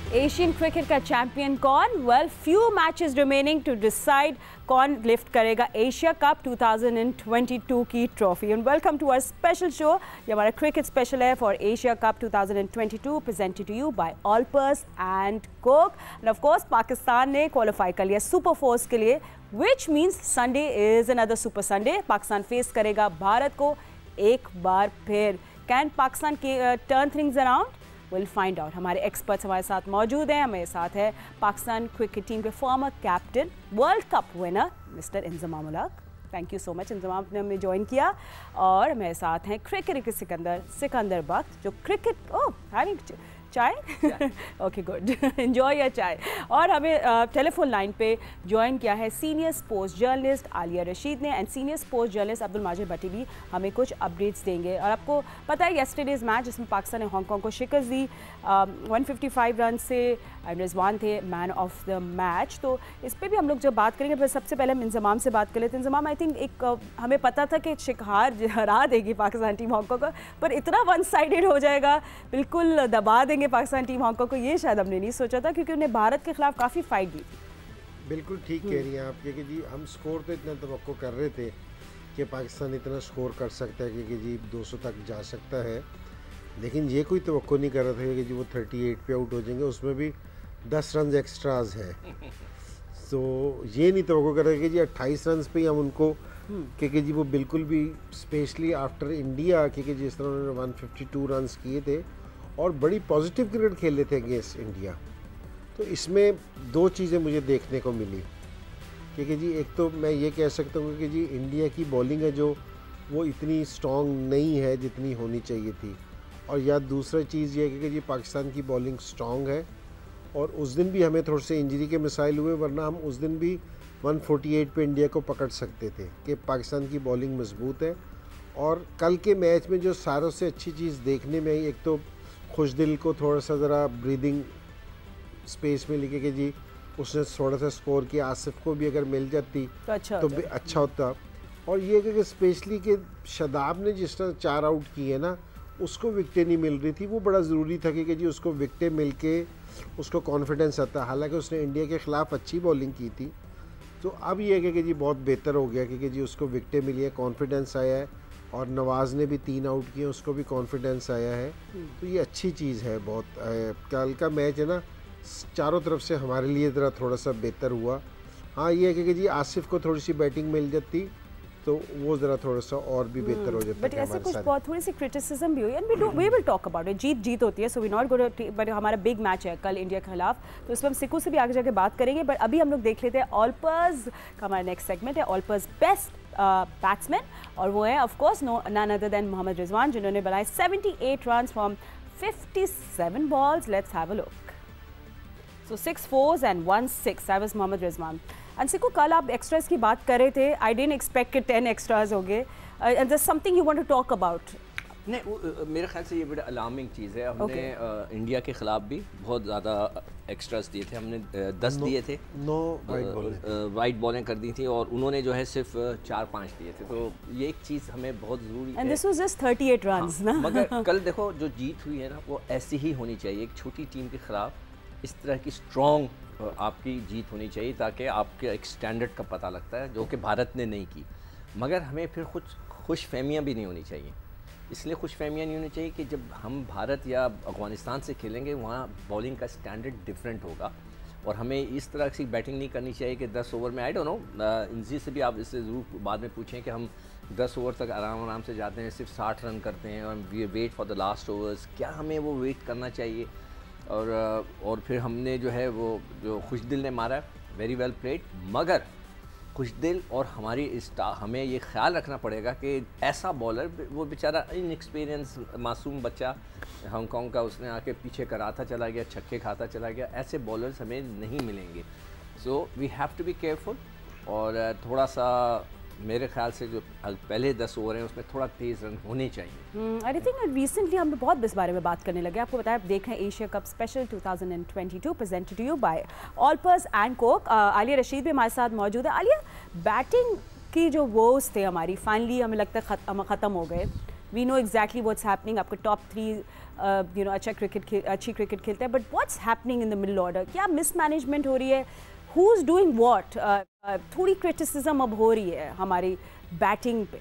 Asian cricket का champion कौन? Well, few matches remaining to decide कौन लिफ्ट करेगा एशिया कप 2022 की trophy. And welcome to our special show. ये हमारा क्रिकेट स्पेशल है for Asia cup 2022 presented to you by Olpers and Coke. And of course Pakistan ने qualify कर लिया super fours के लिए, which means Sunday is another super Sunday. Pakistan face करेगा भारत को एक बार फिर। कैन पाकिस्तान के turn things around? Will find out. हमारे एक्सपर्ट्स हमारे साथ मौजूद हैं। हमारे साथ है पाकिस्तान क्रिकेट टीम के former captain, world cup winner mister Inzamam ul Haq. Thank you so much Inzamam, ने हमें ज्वाइन किया। और मेरे साथ हैं क्रिकेट के सिकंदर बख्त, जो cricket having chai okay good, enjoy your chai. और हमें टेलीफोन लाइन पे ज्वाइन किया है senior sports journalist Aliya Rashid ने, and senior sports journalist Abdul Majid Bhatti भी हमें कुछ अपडेट्स देंगे। और आपको पता है येस्टरडेज मैच जिसमें पाकिस्तान ने हांगकांग को शिकस्त दी 155 रन से, एंड रिजवान थे मैन ऑफ द मैच। तो इस पर भी हम लोग जब बात करेंगे, पर सबसे पहले हम इंजमाम से बात कर लेते हैं। इंजमाम, आई थिंक एक हमें पता था कि शिकार हरा देगी पाकिस्तान टीम हांगकांग को, पर इतना वन साइडेड हो जाएगा, बिल्कुल दबा देंगे पाकिस्तान टीम हांगकांग को, ये शायद हमने नहीं सोचा था, क्योंकि उन्हें भारत के खिलाफ काफ़ी फाइट दी थी। बिल्कुल ठीक कह रही हैं आप, क्योंकि जी हम स्कोर तो इतना तवक्को कर रहे थे कि पाकिस्तान इतना स्कोर कर सकता है कि जी 200 तक जा सकता है, लेकिन ये कोई तवक्को नहीं कर रहा था कि जी वो 38 पे आउट हो जाएंगे, उसमें भी 10 रन एक्स्ट्राज है। तो ये नहीं तवक्को कर रहे कि जी 28 रन पे ही हम उनको, क्योंकि जी वो बिल्कुल भी स्पेशली आफ्टर इंडिया, क्योंकि जिस तरह उन्होंने 152 रन किए थे और बड़ी पॉजिटिव क्रिकेट खेले थे अगेंस्ट इंडिया, तो इसमें दो चीज़ें मुझे देखने को मिली। क्योंकि जी एक तो मैं ये कह सकता हूँ कि जी इंडिया की बॉलिंग है जो वो इतनी स्ट्रॉन्ग नहीं है जितनी होनी चाहिए थी, और या दूसरा चीज़ ये है कि जी पाकिस्तान की बॉलिंग स्ट्रॉन्ग है, और उस दिन भी हमें थोड़े से इंजरी के मिसाइल हुए, वरना हम उस दिन भी 148 पे इंडिया को पकड़ सकते थे कि पाकिस्तान की बॉलिंग मजबूत है। और कल के मैच में जो सारों से अच्छी चीज़ देखने में आई, एक तो खुशदिल को थोड़ा सा ज़रा ब्रीदिंग स्पेस में लिखे कि जी उसने थोड़ा सा स्कोर किया, आसिफ को भी अगर मिल जाती तो अच्छा होता। और ये कि स्पेशली कि शादाब ने जिस तरह 4 आउट किए ना, उसको विकटें नहीं मिल रही थी, वो बड़ा ज़रूरी था कि जी उसको विकटें मिल के उसको कॉन्फिडेंस आता। हालांकि उसने इंडिया के ख़िलाफ़ अच्छी बॉलिंग की थी, तो अब ये है कि जी बहुत बेहतर हो गया कि जी उसको विकटें मिली है, कॉन्फिडेंस आया है, और नवाज़ ने भी 3 आउट किए, उसको भी कॉन्फिडेंस आया है। तो ये अच्छी चीज़ है बहुत। कल का मैच है ना, चारों तरफ से हमारे लिए ज़रा थोड़ा सा बेहतर हुआ। हाँ ये है कि जी आसिफ को थोड़ी सी बैटिंग मिल जाती तो वो ज़रा थोड़ा सा और भी बेहतर हो जाता। बट ऐसे कुछ बहुत थोड़ी सी क्रिटिसिज्म भी हुई, and we will talk about it. जीत होती है, so we not going to, but हमारा बिग मैच है कल इंडिया के खिलाफ, तो इस पर हम सिक्कू से भी आगे जाके बात करेंगे। बट अभी हम लोग देख लेते हैं ऑलपर्स का हमारा नेक्स्ट सेगमेंट है, ऑलपर्स बेस्ट बैट्समैन, और वो है of course none other than Mohammad Rizwan, जिन्होंने बनाए 78 run from 57 balls. Let's have a look. So 6 4s and 1 6, that was Mohammad Rizwan. अंसिको, कल आप एक्स्ट्रास की बात कर रहे थे, आई डिडंट एक्सपेक्ट कि 10 एक्स्ट्रास हो गए, and there something you want to talk about? नहीं, मेरे ख्याल से ये बड़ा अलार्मिंग चीज़ है। हमने इंडिया के ख़िलाफ़ भी बहुत ज़्यादा एक्स्ट्रास दिए थे, हमने 10 दिए थे, 9 वाइट बॉलें कर दी थी, और उन्होंने जो है सिर्फ 4-5 दिए थे। तो ये एक चीज़ हमें बहुत ज़रूरी है। And this was just 38 runs ना। मगर कल देखो जो जीत हुई है ना, वो ऐसी ही होनी चाहिए। एक छोटी टीम के ख़िलाफ़ इस तरह की स्ट्रॉन्ग आपकी जीत होनी चाहिए, ताकि आपके एक स्टैंडर्ड का पता लगता है, जो कि भारत ने नहीं की। मगर हमें फिर कुछ खुश फहमियाँ भी नहीं होनी चाहिए। इसलिए खुश फहमियाँ नहीं होनी चाहिए कि जब हम भारत या अफ़गानिस्तान से खेलेंगे, वहाँ बॉलिंग का स्टैंडर्ड डिफरेंट होगा, और हमें इस तरह की बैटिंग नहीं करनी चाहिए कि 10 ओवर में, आई डोंट नो, इनजी से भी आप इससे ज़रूर बाद में पूछें कि हम 10 ओवर तक आराम से जाते हैं, सिर्फ 60 रन करते हैं, और we wait for the last overs. क्या हमें वो वेट करना चाहिए? और फिर हमने जो है वो जो खुशदिल ने मारा, वेरी वेल प्लेड, मगर खुशदिल और हमारी हमें ये ख्याल रखना पड़ेगा कि ऐसा बॉलर, वो बेचारा इनएक्सपीरियंस मासूम बच्चा हांगकांग का, उसने आके पीछे कराता चला गया, छक्के खाता चला गया, ऐसे बॉलर्स हमें नहीं मिलेंगे। So we have to be careful, और थोड़ा सा मेरे ख्याल से जो पहले 10 ओवर हैं उसमें थोड़ा तेज़ रन होने चाहिए। आई थिंक रिसेंटली हम बहुत इस बारे में बात करने लगे। आपको बताया, आप देख रहे हैं Asia cup special 2022 presented to you by Olpers and Coke. Alia Rashid भी हमारे साथ मौजूद है। आलिया, बैटिंग की जो वोज थे हमारी, फाइनली हमें लगता है ख़त्म हो गए। We know exactly what's happening, आपका टॉप 3 अच्छी क्रिकेट खेलते हैं, but what's happening in the middle order? क्या मिसमैनेजमेंट हो रही है? Who is doing what? थोड़ी क्रिटिसिज्म अब हो रही है हमारी बैटिंग पे।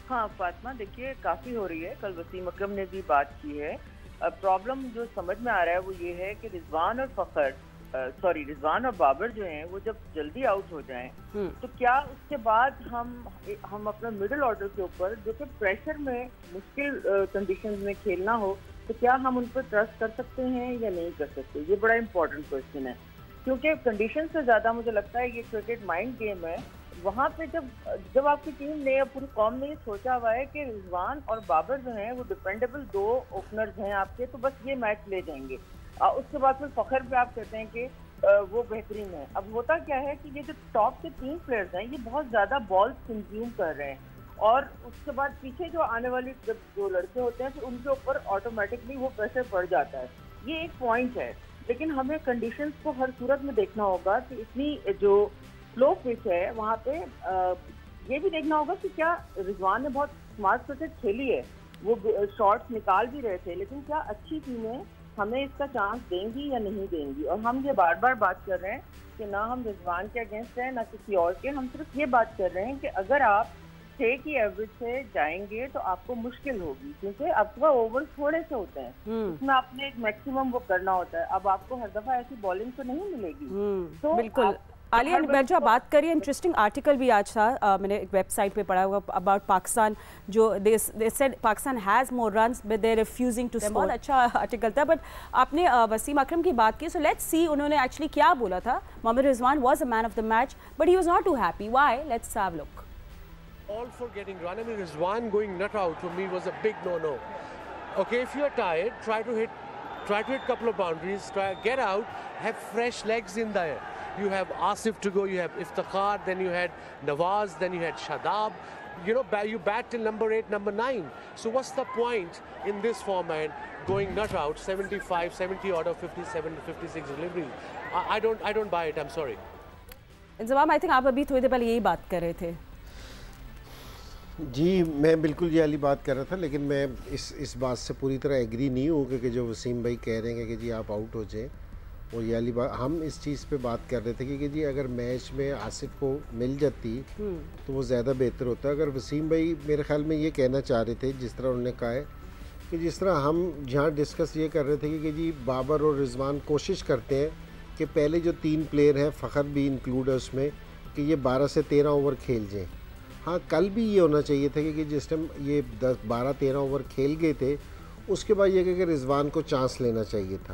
हाँ फातिमा, देखिए काफ़ी हो रही है। कल वसीम अकरम ने भी बात की है। प्रॉब्लम जो समझ में आ रहा है वो ये है कि रिजवान और बाबर जो हैं वो जब जल्दी आउट हो जाएं तो क्या उसके बाद हम अपना मिडिल ऑर्डर के ऊपर, जो कि प्रेशर में मुश्किल कंडीशंस में खेलना हो, तो क्या हम उन पर ट्रस्ट कर सकते हैं या नहीं कर सकते? ये बड़ा इंपॉर्टेंट क्वेश्चन है, क्योंकि कंडीशन से ज़्यादा मुझे लगता है ये क्रिकेट माइंड गेम है। वहाँ पे जब आपकी टीम ने या पूरी कौम ने ये सोचा हुआ है कि रिजवान और बाबर जो हैं वो डिपेंडेबल 2 ओपनर्स हैं आपके, तो बस ये मैच ले जाएंगे, उसके बाद फिर फखर पे आप कहते हैं कि वो बेहतरीन है। अब होता क्या है कि ये जो टॉप के 3 प्लेयर्स हैं ये बहुत ज़्यादा बॉल कंज्यूम कर रहे हैं, और उसके बाद पीछे जो आने वाली जो लड़के होते हैं फिर उनके ऊपर ऑटोमेटिकली वो प्रेशर पड़ जाता है। ये एक पॉइंट है, लेकिन हमें कंडीशंस को हर सूरत में देखना होगा कि इतनी जो स्लो पिच है वहाँ पे ये भी देखना होगा कि क्या रिजवान ने बहुत स्मार्ट क्रिकेट खेली है, वो शॉट्स निकाल भी रहे थे, लेकिन क्या अच्छी टीमें हमें इसका चांस देंगी या नहीं देंगी? और हम ये बार बार बात कर रहे हैं कि ना हम रिजवान के अगेंस्ट हैं ना किसी और के, हम सिर्फ ये बात कर रहे हैं कि अगर आप 6 की एवरेज से जाएंगे तो आपको मुश्किल होगी, क्योंकि आपके पास ओवर थोड़े से होते हैं, उसमें आपने एक मैक्सिमम वो करना होता है। अब आपको हर दफा ऐसी बॉलिंग तो नहीं मिलेगी। तो बिल्कुल आलिया, मैं जो बात करिए, इंटरेस्टिंग आर्टिकल भी आज था, मैंने एक वेबसाइट पे पढ़ा हुआ अबाउट पाकिस्तान, जो they said Pakistan has more runs but they refusing to score. बहुत अच्छा आर्टिकल था, बट आपने वसीम अकरम की बात की, सो लेट्स सी उन्होंने एक्चुअली क्या बोला था। Mohammad Rizwan was a man of the match but he was not too happy. Why? Let's have a look. All for getting run. I mean, Rizwan going nut out for me was a big no-no. Okay, if you're tired, try to hit couple of boundaries. Get out, have fresh legs in there. You have Asif to go, you have Iftikhar, then you had Nawaz, then you had Shadab. You know, you bat till number 8, number 9. So what's the point in this format going nut out? 75, 70 out of 57 to 56 deliveries. I don't buy it. I'm sorry. Inzamam, I think आप अभी थोड़ी देर पहले यही बात कर रहे थे। जी, मैं बिल्कुल ये वाली बात कर रहा था, लेकिन मैं इस बात से पूरी तरह एग्री नहीं हूँ कि जो वसीम भाई कह रहे हैं कि जी आप आउट हो जाएं, और ये वाली बात हम इस चीज़ पे बात कर रहे थे कि जी अगर मैच में आसिफ को मिल जाती तो वो ज़्यादा बेहतर होता। अगर वसीम भाई मेरे ख्याल में ये कहना चाह रहे थे, जिस तरह उन्होंने कहा है कि जिस तरह हम जहाँ डिस्कस ये कर रहे थे कि जी बाबर और रिजवान कोशिश करते हैं कि पहले जो 3 प्लेयर हैं, फ़खर भी इंक्लूड है उसमें, कि ये 12 से 13 ओवर खेल जाएँ। हाँ, कल भी ये होना चाहिए था कि जिस टाइम ये 12-13 ओवर खेल गए थे उसके बाद ये कि रिजवान को चांस लेना चाहिए था,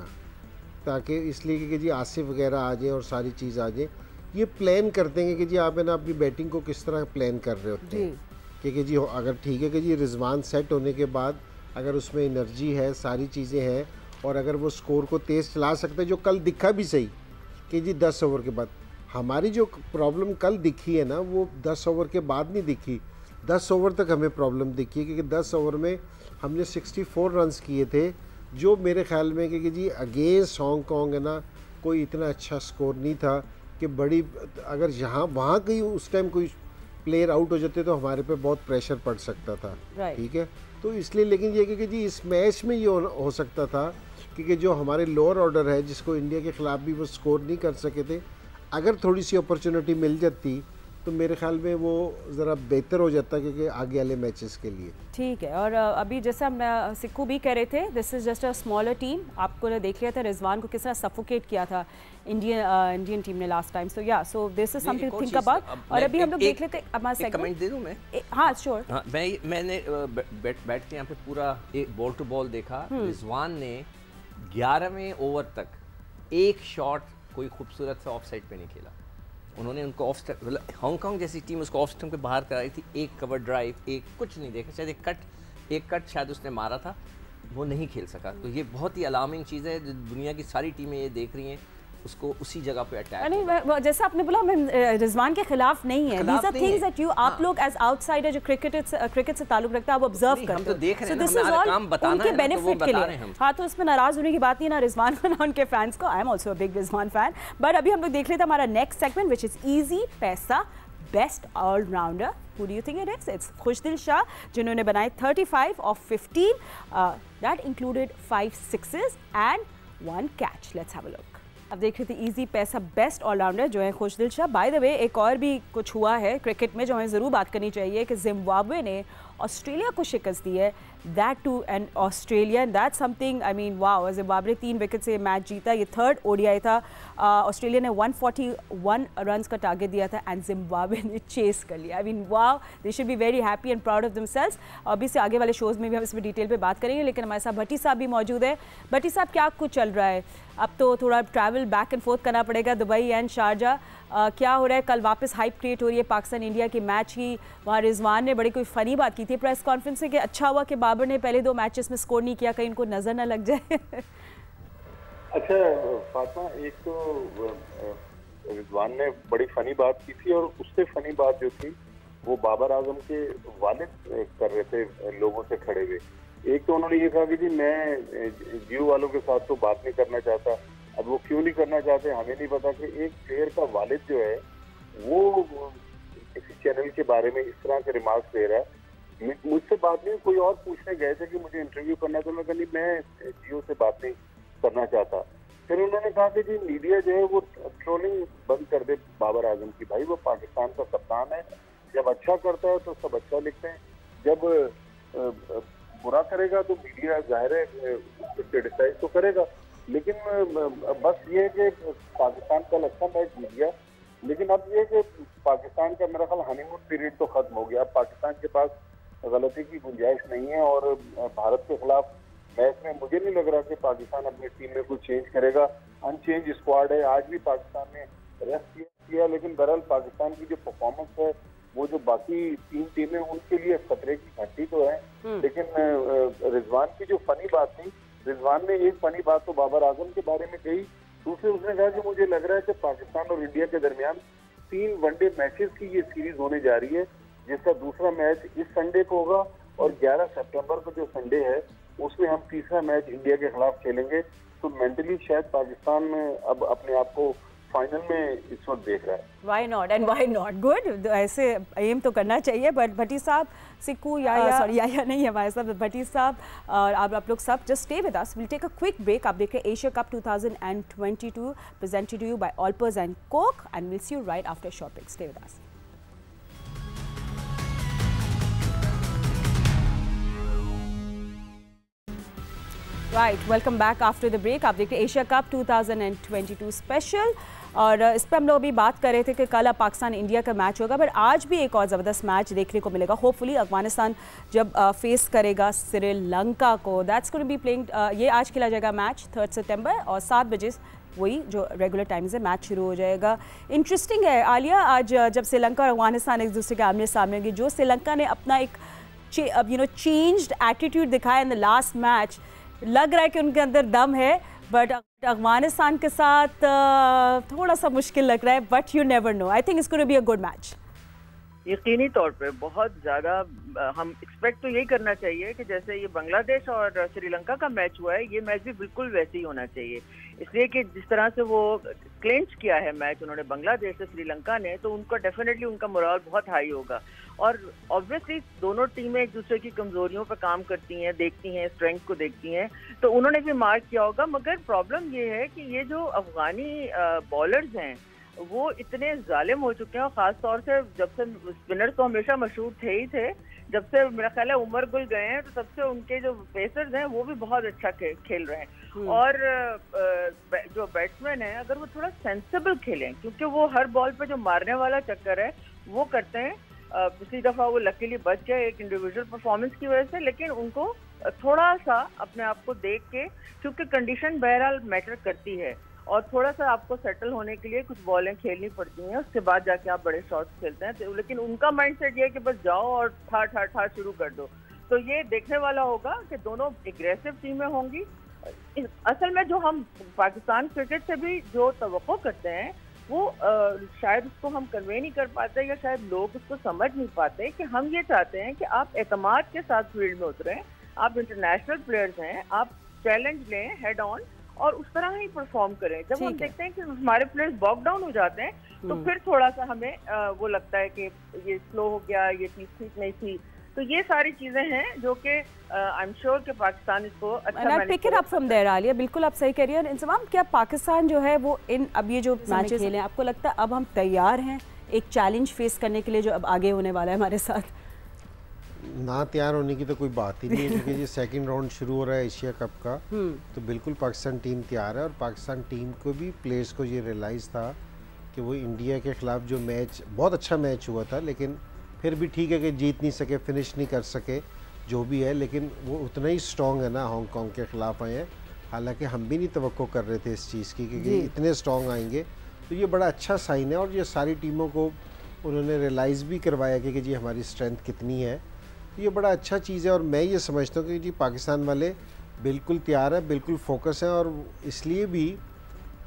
ताकि इसलिए कि जी आसिफ वगैरह आ जाए और सारी चीज़ आ जाए। ये प्लान करते हैं कि जी आप है ना अपनी बैटिंग को किस तरह प्लान कर रहे होते हैं कि जी अगर ठीक है कि जी रिजवान सेट होने के बाद अगर उसमें एनर्जी है, सारी चीज़ें हैं, और अगर वो स्कोर को तेज़ चला सकते हैं, जो कल दिखा भी सही कि जी 10 ओवर के बाद। हमारी जो प्रॉब्लम कल दिखी है ना वो 10 ओवर के बाद नहीं दिखी, 10 ओवर तक हमें प्रॉब्लम दिखी है, क्योंकि 10 ओवर में हमने 64 रन्स किए थे, जो मेरे ख्याल में कि जी अगेंस्ट हांगकॉन्ग है ना कोई इतना अच्छा स्कोर नहीं था कि बड़ी, अगर वहाँ कहीं उस टाइम कोई प्लेयर आउट हो जाते तो हमारे पे बहुत प्रेशर पड़ सकता था। ठीक है, तो इसलिए, लेकिन ये कि जी इस मैच में ये हो सकता था क्योंकि जो हमारे लोअर ऑर्डर है जिसको इंडिया के ख़िलाफ़ भी वो स्कोर नहीं कर सके थे, अगर थोड़ी सी अपॉर्चुनिटी मिल जाती तो मेरे ख्याल में वो ज़रा बेहतर हो जाता क्योंकि आगे वाले मैचेस के लिए। ठीक है, और अभी जैसा सिक्कू भी कह रहे थे, this is just a smaller team. आपको ने देख लिया था रिजवान को किस तरह सफोकेट किया था इंडियन टीम ने last time. So this is something to think about. और अभी हम लोग देख लेते हैं, कमेंट दे दूं मैं? हाँ श्योर। हाँ, मैंने बैठ के यहाँ पे पूरा एक बॉल टू बॉल देखा। रिजवान ने 11वें ओवर तक एक शॉट कोई खूबसूरत सा ऑफ साइड पे नहीं खेला। उन्होंने उनको ऑफ हांगकॉन्ग जैसी टीम उसको ऑफ स्टंप पे बाहर कराई थी, एक कवर ड्राइव, एक कुछ नहीं देखा, शायद एक कट शायद उसने मारा था, वो नहीं खेल सका। तो ये बहुत ही अलार्मिंग चीज़ है, दुनिया की सारी टीमें ये देख रही हैं, उसको उसी जगह पे अटैक। नहीं, जैसे आपने बोला, मैं रिजवान के खिलाफ नहीं है। These are things that you आप लोग एज आउटसाइडर जो क्रिकेट से ताल्लुक रखता है, आप ऑब्जर्व करते हो। हम तो देख रहे हैं ना, हमारा काम बताना है, उनके बेनिफिट के लिए। हाँ, तो इसमें नाराज होने की बात नहीं ना रिजवान को ना उनके फैंस को। I am also a big Rizwan fan. But अभी हम लोग देख लेते हैं हमारा next segment, which is Easypaisa best allrounder, who do you think it is? It's Khushdil Shah, जिन्होंने बनाए 35 of 15. That included 5 sixes and 1 catch. Let's have a look. अब देख रहे थे इजी पैसा बेस्ट ऑलराउंडर जो है खुशदिल शाह. बाय द वे एक और भी कुछ हुआ है क्रिकेट में जो हमें ज़रूर बात करनी चाहिए कि जिम्बाब्वे ने ऑस्ट्रेलिया को शिकस्त दी है, that too and Australia, and that something, I mean wow. Zimbabwe 3 wicket से मैच जीता. ये 3rd ODI था. ऑस्ट्रेलिया ने 141 रन्स का टारगेट दिया था एंड जिम्बाब्वे ने चेस कर लिया. आई mean wow, they should be very happy and proud of themselves. अभी से आगे वाले शोज़ में भी हम इसमें डिटेल पे बात करेंगे, लेकिन हमारे साथ भट्टी साहब भी मौजूद है. भट्टी साहब, क्या कुछ चल रहा है? अब तो थोड़ा ट्रैवल बैक एंड फोर्थ करना पड़ेगा दुबई एंड शारजा. क्या हो रहा है? कल वापस हाइप क्रिएट हो रही है पाकिस्तान इंडिया की मैच की. वहाँ रिजवान ने बड़ी कोई फ़नी बात की थी प्रेस कॉन्फ्रेंस से कि अच्छा हुआ कि बाबर ने पहले 2 मैचेस में स्कोर नहीं किया, कहीं उनको नज़र ना लग जाए. अच्छा फातिमा, एक तो रिजवान ने बड़ी फनी बात की थी, और उससे फनी बात जो थी वो बाबर आजम के वालिद कर रहे थे लोगों से खड़े हुए. एक तो उन्होंने ये कहा कि जी मैं जियो वालों के साथ तो बात नहीं करना चाहता. अब वो क्यों नहीं करना चाहते हमें नहीं पता कि एक प्लेयर का वालिद जो है वो किसी चैनल के बारे में इस तरह के रिमार्क्स दे रहा है. मुझसे बात नहीं, कोई और पूछने गए थे कि मुझे इंटरव्यू करना, तो मैं कहा मैं जियो से बात नहीं करना चाहता. फिर उन्होंने कहा कि जी मीडिया जो है वो ट्रोलिंग बंद कर दे बाबर आजम की. भाई वो पाकिस्तान का कप्तान है, जब अच्छा करता है तो सब अच्छा लिखते हैं, जब बुरा करेगा तो मीडिया जाहिर है क्रिटिसाइज तो करेगा. लेकिन बस ये है कि पाकिस्तान का अच्छा मैच जीत गया, लेकिन अब ये कि पाकिस्तान का मेरा ख्याल हनीमून पीरियड तो खत्म हो गया. अब पाकिस्तान के पास गलती की गुंजाइश नहीं है, और भारत के खिलाफ मैच में मुझे नहीं लग रहा कि पाकिस्तान अपनी टीम में कुछ चेंज करेगा. अनचेंज स्क्वाड है. आज भी पाकिस्तान ने रेस्ट किया, लेकिन बहरहाल पाकिस्तान की जो परफॉर्मेंस है वो जो बाकी 3 टीमें उनके लिए खतरे की घंटी तो है. लेकिन रिजवान की जो फनी बात थी, रिजवान ने एक फनी बात तो बाबर आजम के बारे में कही. दूसरे उसने कहा कि मुझे लग रहा है कि पाकिस्तान और इंडिया के दरमियान 3 वनडे मैचेस की ये सीरीज होने जा रही है, जिसका दूसरा मैच इस संडे को होगा, और 11 सितंबर को जो संडे है उसमें हम तीसरा मैच इंडिया के खिलाफ खेलेंगे. तो मेंटली शायद पाकिस्तान अब अपने आप को फाइनल में इस वक्त देख रहा है. Why not and why not, good. ऐसे एम तो करना चाहिए. बट भट्टी साहब, सिक्कू सॉरी या नहीं है हमारे साथ. भट्टी साहब और आप लोग सब just stay with us. Will take a quick break. आप देख रहे हैं Asia cup 2022 presented to you by Olpers and Coke, and will see you right after short break. Stay with us. Right, welcome back after the break. आप देखते हैं Asia cup 2022 special, और इस पर हम लोग अभी बात कर रहे थे कि कल पाकिस्तान इंडिया का मैच होगा, बट आज भी एक और ज़बरदस्त मैच देखने को मिलेगा. होपफुली अफगानिस्तान जब फेस करेगा श्रीलंका को, that's going to be playing. ये आज खेला जाएगा मैच 3 सितंबर, और 7 बजे वही जो रेगुलर टाइम से मैच शुरू हो जाएगा. इंटरेस्टिंग है आलिया, आज जब श्रीलंका और अफगानिस्तान एक दूसरे के आमने सामने होंगे, जो श्रीलंका ने अपना एक चेंज्ड एटीट्यूड दिखाया इन द लास्ट मैच, लग रहा है कि उनके अंदर दम है, बट अफगानिस्तान के साथ थोड़ा सा मुश्किल लग रहा है. But you never know, I think it's going to be a good match. यकीनी तौर पे बहुत ज़्यादा हम एक्सपेक्ट तो यही करना चाहिए कि जैसे ये बांग्लादेश और श्रीलंका का मैच हुआ है, ये मैच भी बिल्कुल वैसे ही होना चाहिए. इसलिए कि जिस तरह से वो क्लिंच किया है मैच उन्होंने बांग्लादेश से श्रीलंका ने, तो उनका डेफिनेटली उनका मोरल बहुत हाई होगा. और ऑब्वियसली दोनों टीमें एक दूसरे की कमजोरियों पर काम करती हैं, देखती हैं, स्ट्रेंथ को देखती हैं, तो उन्होंने भी मार्क किया होगा. मगर प्रॉब्लम ये है कि ये जो अफगानी बॉलर्स हैं वो इतने जालिम हो चुके हैं, और ख़ास तौर से जब से स्पिनर्स तो हमेशा मशहूर थे ही थे, जब से मेरा ख्याल है उमर गुल गए हैं, तो तब से उनके जो पेसर्स हैं वो भी बहुत अच्छा खेल रहे हैं. और जो बैट्समैन हैं अगर वो थोड़ा सेंसिबल खेलें, क्योंकि वो हर बॉल पे जो मारने वाला चक्कर है वो करते हैं. पिछली दफ़ा वो लकीली बच गए एक इंडिविजुअल परफॉर्मेंस की वजह से, लेकिन उनको थोड़ा सा अपने आप को देख के, क्योंकि कंडीशन बहरहाल मैटर करती है, और थोड़ा सा आपको सेटल होने के लिए कुछ बॉलें खेलनी पड़ती हैं, उसके बाद जाके आप बड़े शॉट्स खेलते हैं. तो लेकिन उनका माइंडसेट ये है कि बस जाओ और ठार शुरू कर दो. तो ये देखने वाला होगा कि दोनों एग्रेसिव टीमें होंगी. असल में जो हम पाकिस्तान क्रिकेट से भी जो तवक्को करते हैं वो शायद उसको हम कन्वे नहीं कर पाते, या शायद लोग उसको समझ नहीं पाते कि हम ये चाहते हैं कि आप एतमाद के साथ फील्ड में उतरें, आप इंटरनेशनल प्लेयर्स हैं, आप चैलेंज लें हेड ऑन और उस तरह ही परफॉर्म करें. जब हम देखते हैं कि हमारे प्लेयर्स बॉक डाउन हो जाते हैं, तो फिर थोड़ा सा हमें वो लगता है कि ये स्लो हो गया, ये चीज ठीक नहीं थी। तो ये सारी चीजें हैं जो कि आई एम श्योर कि पाकिस्तान इसको अच्छा pick it up from there Alia, बिल्कुल आप सही कह रही हैं। इंतज़ाम, क्या पाकिस्तान जो है वो इन अब ये जो मैचेस खेले, आपको लगता है अब हम तैयार हैं एक चैलेंज फेस करने के लिए जो अब आगे होने वाला है हमारे साथ? ना तैयार होने की तो कोई बात ही नहीं है, क्योंकि ये सेकंड राउंड शुरू हो रहा है एशिया कप का, तो बिल्कुल पाकिस्तान टीम तैयार है। और पाकिस्तान टीम को भी, प्लेयर्स को ये रियलाइज़ था कि वो इंडिया के ख़िलाफ़ जो मैच, बहुत अच्छा मैच हुआ था, लेकिन फिर भी ठीक है कि जीत नहीं सके, फिनिश नहीं कर सके, जो भी है, लेकिन वो उतना ही स्ट्रॉन्ग है ना, हांगकॉन्ग के ख़िलाफ़ आए हैं। हालांकि हम भी नहीं तवक्को कर रहे थे इस चीज़ की कि इतने स्ट्रॉन्ग आएंगे, तो ये बड़ा अच्छा साइन है। और ये सारी टीमों को उन्होंने रियलाइज़ भी करवाया कि जी हमारी स्ट्रेंथ कितनी है, तो ये बड़ा अच्छा चीज़ है। और मैं ये समझता हूँ कि जी पाकिस्तान वाले बिल्कुल तैयार है, बिल्कुल फोकस हैं, और इसलिए भी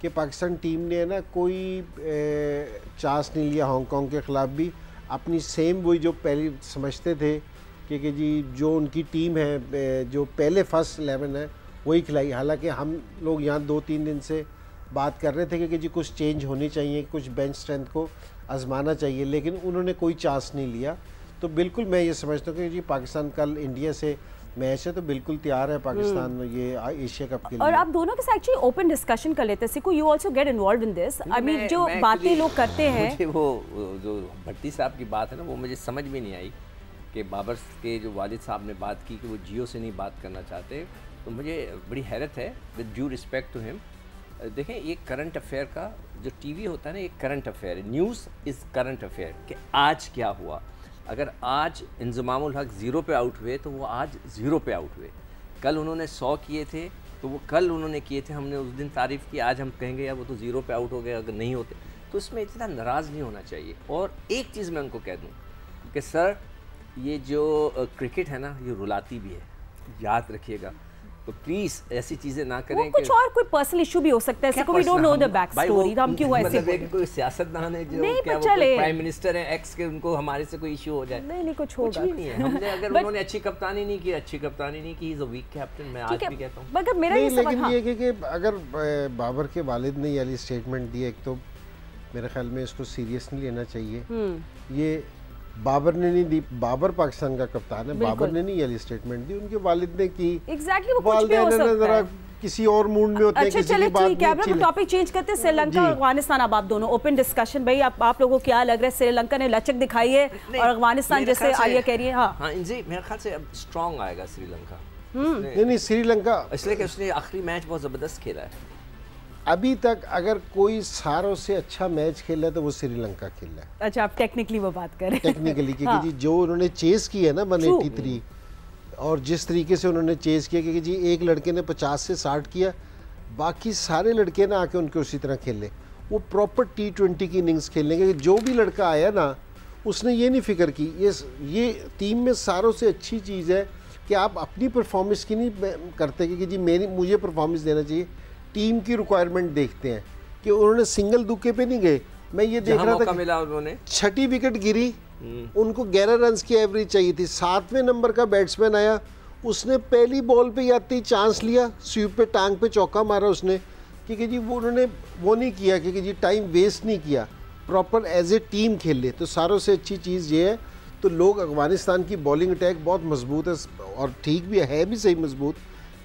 कि पाकिस्तान टीम ने ना कोई चांस नहीं लिया हांगकॉन्ग के ख़िलाफ़ भी, अपनी सेम वही जो पहले समझते थे कि जी जो उनकी टीम है, जो पहले फर्स्ट 11 है वही खिलाई। हालांकि हम लोग यहाँ 2-3 दिन से बात कर रहे थे कि जी कुछ चेंज होनी चाहिए, कुछ बेंच स्ट्रेंथ को आजमाना चाहिए, लेकिन उन्होंने कोई चांस नहीं लिया। तो बिल्कुल मैं ये समझता हूँ कि जी पाकिस्तान कल इंडिया से मैच है, तो बिल्कुल तैयार है पाकिस्तान ये एशिया कप के लिए। और आप दोनों के साथ एक्चुअली ओपन डिस्कशन कर लेते हैं। सिकू, you also get involve in this. I mean जो बातें लोग करते हैं, मुझे वो जो भट्टी साहब की बात है ना, वो मुझे समझ में नहीं आई कि बाबर के जो वालिद साहब ने बात की कि वो जियो से नहीं बात करना चाहते, तो मुझे बड़ी हैरत है, with due respect to him. देखें, ये करंट अफेयर का जो टीवी होता है ना, एक करंट अफेयर है, न्यूज़ इज़ करंट अफेयर, कि आज क्या हुआ। अगर आज इंज़मामुल हक 0 पे आउट हुए तो वो आज 0 पे आउट हुए। कल उन्होंने 100 किए थे तो वो कल उन्होंने किए थे, हमने उस दिन तारीफ़ की, आज हम कहेंगे यार वो तो 0 पे आउट हो गए, अगर नहीं होते। तो इसमें इतना नाराज़ नहीं होना चाहिए। और एक चीज़ मैं उनको कह दूँ कि सर, ये जो क्रिकेट है ना, ये रुलाती भी है, याद रखिएगा। तो प्लीज ऐसी चीजें ना करें। कुछ और कोई पर्सनल इशू भी हो सकता है, we don't know the back story, हम क्यों ऐसे मतलब कोई सियासतदान है जो क्या वो प्राइम मिनिस्टर है एक्स के, उनको हमारे से कोई इशू हो जाए? नहीं कुछ होगा, कुछ भी नहीं है। हमने अगर उन्होंने अच्छी कप्तानी नहीं की, अच्छी कप्तानी नहीं की, इज अ वीक कैप्टन, मैं आज भी कहता हूं। मगर मेरा ये लेकिन ये कि अगर बाबर के वालिद ने ये स्टेटमेंट दी, एक तो मेरे ख्याल में इसको सीरियस नहीं लेना चाहिए। ये बाबर ने नहीं दी, बाबर पाकिस्तान का कप्तान है, बाबर ने नहीं ये स्टेटमेंट दी, उनके वालिद ने की। एग्जैक्टली, वो कुछ भी हो सकता है। किसी और मूड में होते हैं, अच्छा चलिए ठीक है, अब टॉपिक चेंज करते हैं। श्रीलंका और अफगानिस्तान, अब आप दोनों ओपन डिस्कशन। भाई आप लोगों को क्या लग रहा है, श्रीलंका ने लचक दिखाई है और अफगानिस्तान जैसे आलिया कह रही है? हाँ जी, मेरे ख्याल से अब स्ट्रॉन्ग आएगा श्रीलंका। नहीं श्रीलंका, इसलिए कि उसने आखिरी मैच बहुत ज़बरदस्त खेला है। अभी तक अगर कोई सारों से अच्छा मैच खेला है तो वो श्रीलंका खेला है। अच्छा, आप टेक्निकली वो बात करें, टेक्निकली, क्योंकि जी जो उन्होंने चेस की है ना 183, और जिस तरीके से उन्होंने चेस किया, क्योंकि जी एक लड़के ने 50 से 60 किया, बाकी सारे लड़के ना आके उनके उसी तरह खेले, वो प्रॉपर T20 की इनिंग्स खेलने के। जो भी लड़का आया ना, उसने ये नहीं फिक्र की, ये टीम में सारों से अच्छी चीज़ है कि आप अपनी परफॉर्मेंस की नहीं करते कि जी मुझे परफॉर्मेंस देना चाहिए, टीम की रिक्वायरमेंट देखते हैं। कि उन्होंने सिंगल दुक्के पे नहीं गए। मैं ये देख रहा था, मिला उन्होंने 6ठी विकेट गिरी, उनको 11 रन की एवरेज चाहिए थी। 7वें नंबर का बैट्समैन आया, उसने पहली बॉल पे आते ही चांस लिया, स्वीप पे टांग पे चौका मारा उसने, क्योंकि जी वो उन्होंने वो नहीं किया, क्योंकि जी टाइम वेस्ट नहीं किया, प्रॉपर एज ए टीम खेल ले। तो सारों से अच्छी चीज़ ये है। तो लोग, अफगानिस्तान की बॉलिंग अटैक बहुत मजबूत है, और ठीक भी है भी सही मजबूत,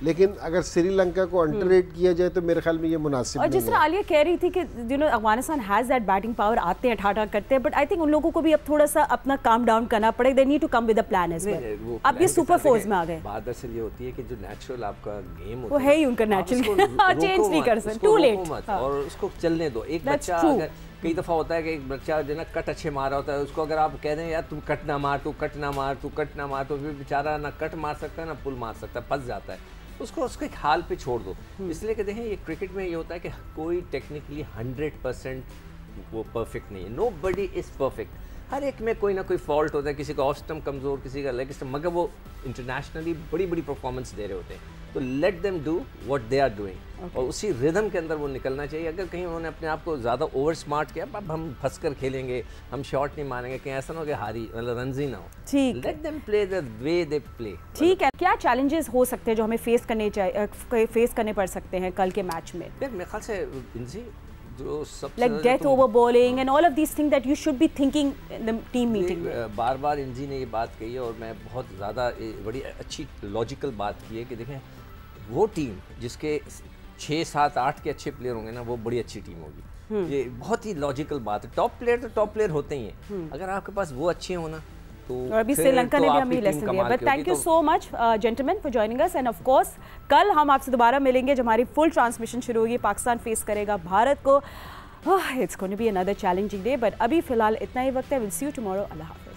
लेकिन अगर श्रीलंका को अंडररेट किया जाए तो मेरे ख्याल में ये मुनासिब नहीं है। और जिस तरह आलिया कह रही थी कि Afghanistan has that batting power, आते हैं ठाठा करते हैं, बट आई थिंक उन लोगों को भी अब थोड़ा सा अपना काम डाउन करना पड़ेगा। They need to come with a plan as well. अब ये सुपर फोर्स में आ गए। बात दरअसल ये होती है कि जो नेचुरल आपका गेम होता है, वो है ही उनका नेचुरल, चेंज नहीं कर सकते, टू लेट, और उसको चलने दो। एक बच्चा, अगर कई दफ़ा होता है कि एक बच्चा जो ना कट अच्छे मारा होता है, उसको अगर आप कह दें यार तुम कट ना मार, तू कट ना मार, तू कट ना मार, तो फिर बेचारा ना कट मार सकता है ना पुल मार सकता है, फंस जाता है। उसको एक हाल पे छोड़ दो। इसलिए कि देखें, ये क्रिकेट में ये होता है कि कोई टेक्निकली 100% वो परफेक्ट नहीं है। नो बडी इज़ परफेक्ट, हर एक में कोई ना कोई फॉल्ट होता है, किसी का ऑफ स्टंप कमज़ोर, किसी का लेग स्टंप, मगर वो इंटरनेशनली बड़ी बड़ी परफॉर्मेंस दे रहे होते हैं। तो let them do what they are doing, और उसी रिदम के अंदर वो निकलना चाहिए। अगर कहीं उन्होंने अपने आप को ज़्यादा ओवर स्मार्ट किया, अब हम फंस कर खेलेंगे, हम शॉट नहीं मारेंगे, कहीं ऐसा ना हो कि हारी मतलब रन ही ना हो। ठीक, let them play the way they play. ठीक है, क्या चैलेंजेस हो सकते हैं जो हमें फेस करने पड़ सकते हैं कल के मैच में? यार मेरे ख्याल से इनसे जो सबसे like death over bowling and all of these things that you should be thinking in the team meeting. बार बार इंजी ने ये बात कही है और मैं बहुत ज़्यादा बड़ी अच्छी लॉजिकल बात की है कि देखें वो टीम जिसके 6, 7, 8 के अच्छे प्लेयर होंगे ना, वो बड़ी अच्छी टीम होगी। ये बहुत ही लॉजिकल बात है। टॉप प्लेयर तो टॉप प्लेयर होते ही हैं, अगर आपके पास वो अच्छे हो ना तो और अभी श्रीलंका ने भी हमें लेसन दिया। But thank you so much gentleman for joining us and of course कल हम आपसे दोबारा मिलेंगे जब हमारी फुल ट्रांसमिशन शुरू होगी। पाकिस्तान फेस करेगा भारत को। It's going to be another challenging day, but अभी फिलहाल इतना ही वक्त है। Will see you tomorrow. अल्लाह हाफिज़।